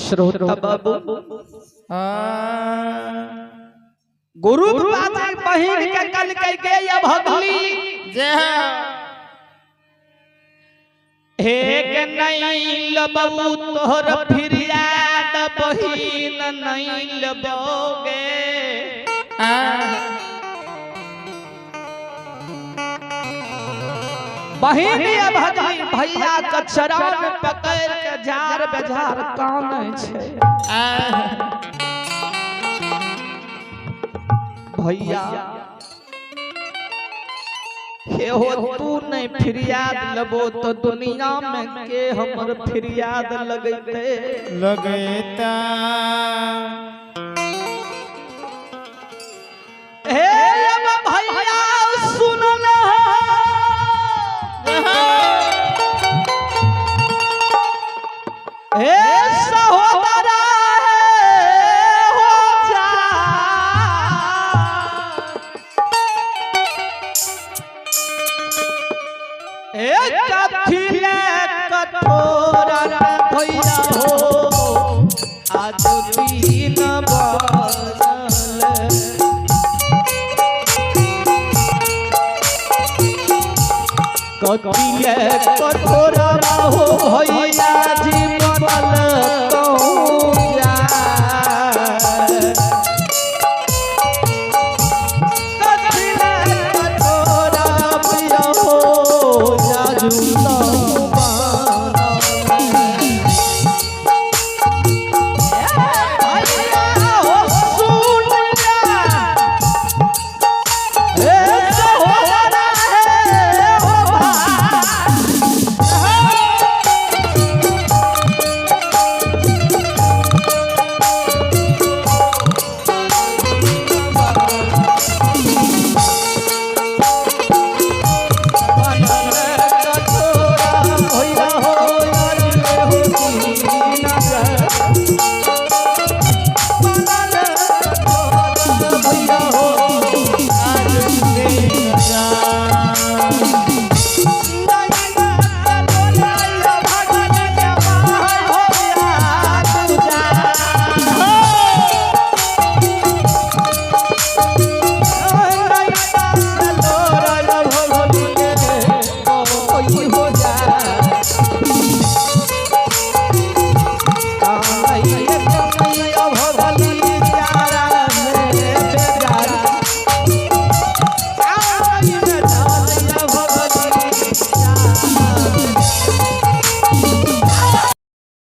श्रोता बाबू गुरु बाजे बहिन के कल के गया भगली हे के नहीं लबू तोहर फिरियाद बहिन नहीं लबोगे बहिन या भगली भैया के चरण पकड़ के जार बेजार काने छे भैया हे हो तू नहीं फिरियाद लबो तो दुनिया में के हमर फिरियाद लगेता हे भैया सुन ना हे सहोदरा कथिले कठोरा भैया हो आज दिन बदल कथिले कठोरा हो भैया